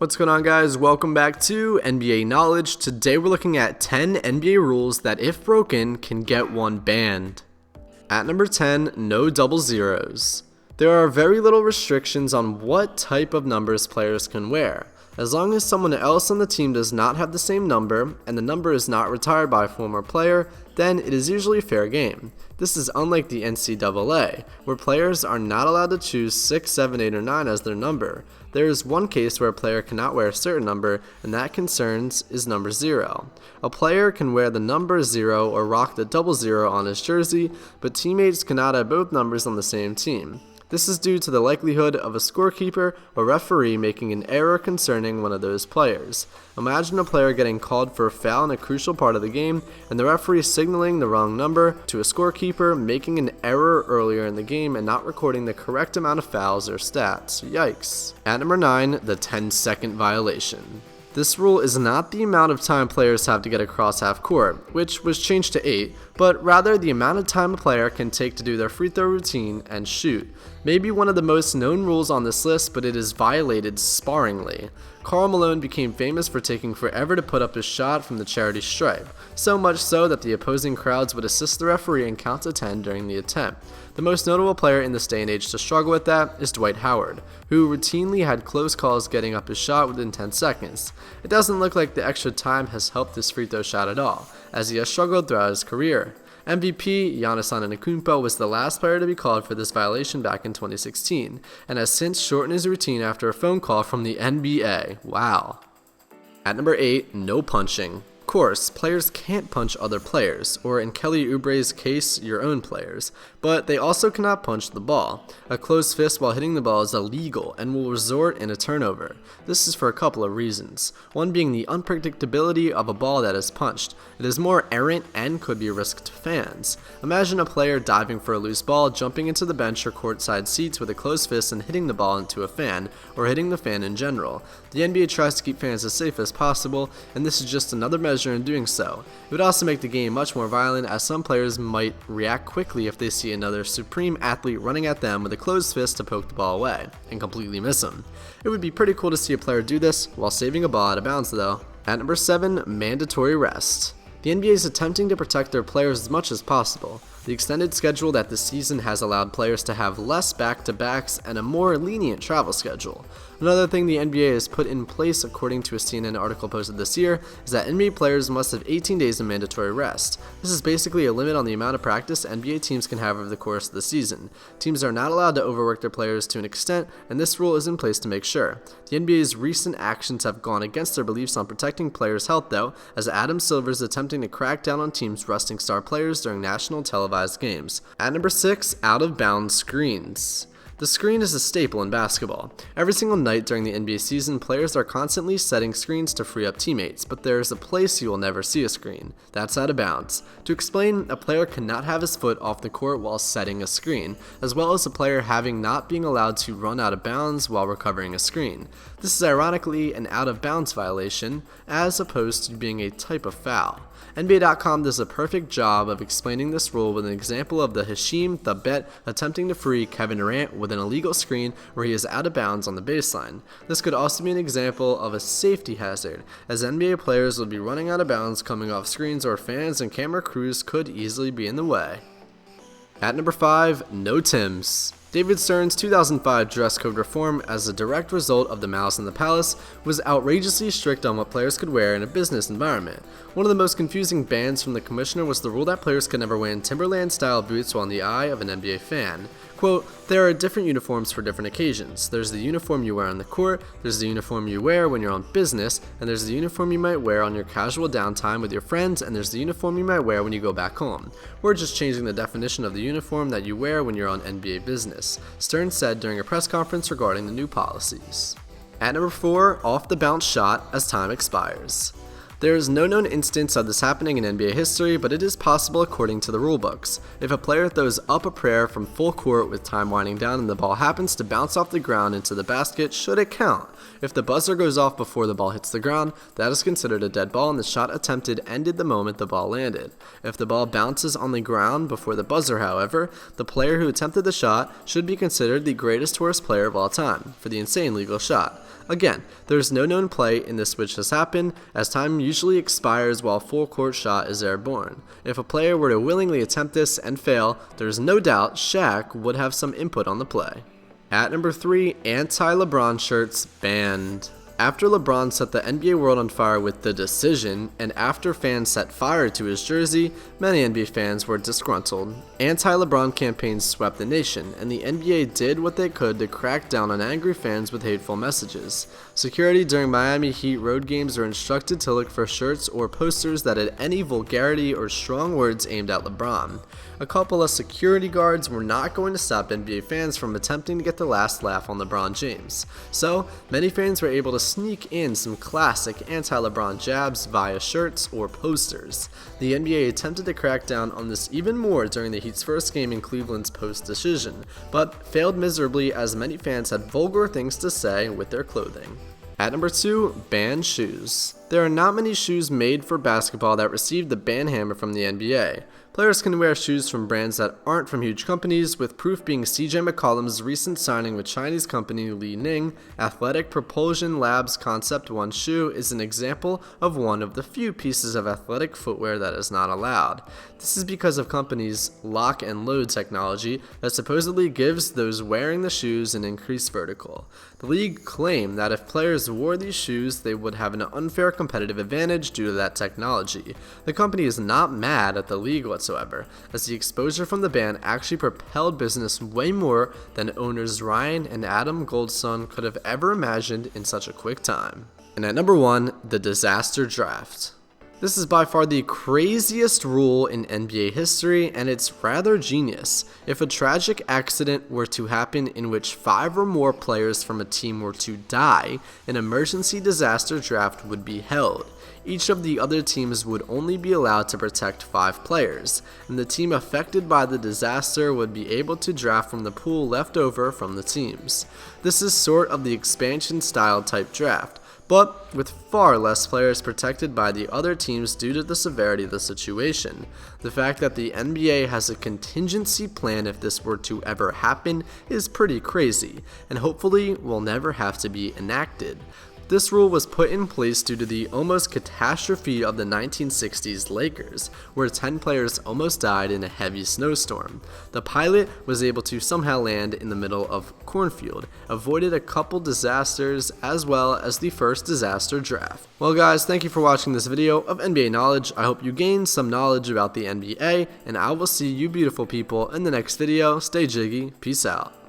What's going on, guys? Welcome back to NBA Knowledge. Today we're looking at 10 NBA rules that, if broken, can get one banned. At number 10, no double zeros. There are very little restrictions on what type of numbers players can wear. As long as someone else on the team does not have the same number, and the number is not retired by a former player, then it is usually fair game. This is unlike the NCAA, where players are not allowed to choose 6, 7, 8, or 9 as their number. There is one case where a player cannot wear a certain number, and that concerns is number 0. A player can wear the number 0 or rock the double 0 on his jersey, but teammates cannot have both numbers on the same team. This is due to the likelihood of a scorekeeper or referee making an error concerning one of those players. Imagine a player getting called for a foul in a crucial part of the game, and the referee signaling the wrong number to a scorekeeper, making an error earlier in the game and not recording the correct amount of fouls or stats. Yikes. At number 9, the 10-second violation. This rule is not the amount of time players have to get across half court, which was changed to 8, but rather the amount of time a player can take to do their free throw routine and shoot. Maybe one of the most known rules on this list, but it is violated sparingly. Karl Malone became famous for taking forever to put up his shot from the charity stripe, so much so that the opposing crowds would assist the referee and count to 10 during the attempt. The most notable player in this day and age to struggle with that is Dwight Howard, who routinely had close calls getting up his shot within 10 seconds. It doesn't look like the extra time has helped his free throw shot at all, as he has struggled throughout his career. MVP Giannis Antetokounmpo was the last player to be called for this violation back in 2016, and has since shortened his routine after a phone call from the NBA. Wow. At number 8, no punching. Of course, players can't punch other players, or in Kelly Oubre's case, your own players, but they also cannot punch the ball. A closed fist while hitting the ball is illegal and will result in a turnover. This is for a couple of reasons. One being the unpredictability of a ball that is punched. It is more errant and could be a risk to fans. Imagine a player diving for a loose ball, jumping into the bench or courtside seats with a closed fist and hitting the ball into a fan, or hitting the fan in general. The NBA tries to keep fans as safe as possible, and this is just another measure in doing so. It would also make the game much more violent, as some players might react quickly if they see another supreme athlete running at them with a closed fist to poke the ball away, and completely miss him. It would be pretty cool to see a player do this while saving a ball out of bounds though. At number 7, mandatory rest. The NBA is attempting to protect their players as much as possible. The extended schedule that this season has allowed players to have less back-to-backs and a more lenient travel schedule. Another thing the NBA has put in place, according to a CNN article posted this year, is that NBA players must have 18 days of mandatory rest. This is basically a limit on the amount of practice NBA teams can have over the course of the season. Teams are not allowed to overwork their players to an extent, and this rule is in place to make sure. The NBA's recent actions have gone against their beliefs on protecting players' health though, as Adam Silver is attempting to crack down on teams resting star players during national televised games. At number 6, out of bounds screens. The screen is a staple in basketball. Every single night during the NBA season, players are constantly setting screens to free up teammates, but there is a place you will never see a screen. That's out of bounds. To explain, a player cannot have his foot off the court while setting a screen, as well as a player having not being allowed to run out of bounds while recovering a screen. This is ironically an out of bounds violation, as opposed to being a type of foul. NBA.com does a perfect job of explaining this rule with an example of the Hasheem Thabet attempting to free Kevin Durant with an illegal screen where he is out of bounds on the baseline. This could also be an example of a safety hazard, as NBA players would be running out of bounds coming off screens, or fans and camera crews could easily be in the way. At number 5, no Tims. David Stern's 2005 dress code reform, as a direct result of the Malice in the Palace, was outrageously strict on what players could wear in a business environment. One of the most confusing bans from the commissioner was the rule that players could never wear Timberland-style boots while in the eye of an NBA fan. Quote, there are different uniforms for different occasions. There's the uniform you wear on the court, there's the uniform you wear when you're on business, and there's the uniform you might wear on your casual downtime with your friends, and there's the uniform you might wear when you go back home. We're just changing the definition of the uniform that you wear when you're on NBA business, Stern said during a press conference regarding the new policies. At number 4, off the bounce shot as time expires. There is no known instance of this happening in NBA history, but it is possible according to the rulebooks. If a player throws up a prayer from full court with time winding down and the ball happens to bounce off the ground into the basket, should it count? If the buzzer goes off before the ball hits the ground, that is considered a dead ball and the shot attempted ended the moment the ball landed. If the ball bounces on the ground before the buzzer, however, the player who attempted the shot should be considered the greatest worst player of all time for the insane legal shot. Again, there is no known play in this which has happened, as time usually expires while a full court shot is airborne. If a player were to willingly attempt this and fail, there is no doubt Shaq would have some input on the play. At number 3, anti-LeBron shirts banned. After LeBron set the NBA world on fire with The Decision, and after fans set fire to his jersey, many NBA fans were disgruntled. Anti-LeBron campaigns swept the nation, and the NBA did what they could to crack down on angry fans with hateful messages. Security during Miami Heat road games were instructed to look for shirts or posters that had any vulgarity or strong words aimed at LeBron. A couple of security guards were not going to stop NBA fans from attempting to get the last laugh on LeBron James. So, many fans were able to sneak in some classic anti-LeBron jabs via shirts or posters. The NBA attempted to crack down on this even more during the Heat's first game in Cleveland's post-decision, but failed miserably as many fans had vulgar things to say with their clothing. At number 2, banned shoes. There are not many shoes made for basketball that received the ban hammer from the NBA. Players can wear shoes from brands that aren't from huge companies, with proof being CJ McCollum's recent signing with Chinese company Li Ning. Athletic Propulsion Labs Concept 1 shoe is an example of one of the few pieces of athletic footwear that is not allowed. This is because of company's lock and load technology that supposedly gives those wearing the shoes an increased vertical. The league claimed that if players wore these shoes, they would have an unfair competitive advantage due to that technology. The company is not mad at the league whatsoever, as the exposure from the ban actually propelled business way more than owners Ryan and Adam Goldson could have ever imagined in such a quick time. And at number 1, the disaster draft. This is by far the craziest rule in NBA history, and it's rather genius. If a tragic accident were to happen in which 5 or more players from a team were to die, an emergency disaster draft would be held. Each of the other teams would only be allowed to protect 5 players, and the team affected by the disaster would be able to draft from the pool left over from the teams. This is sort of the expansion style type draft, but with far less players protected by the other teams due to the severity of the situation. The fact that the NBA has a contingency plan if this were to ever happen is pretty crazy, and hopefully will never have to be enacted. This rule was put in place due to the almost catastrophe of the 1960s Lakers, where 10 players almost died in a heavy snowstorm. The pilot was able to somehow land in the middle of cornfield, avoided a couple disasters as well as the first disaster draft. Well guys, thank you for watching this video of NBA knowledge. I hope you gained some knowledge about the NBA, and I will see you beautiful people in the next video. Stay jiggy, peace out.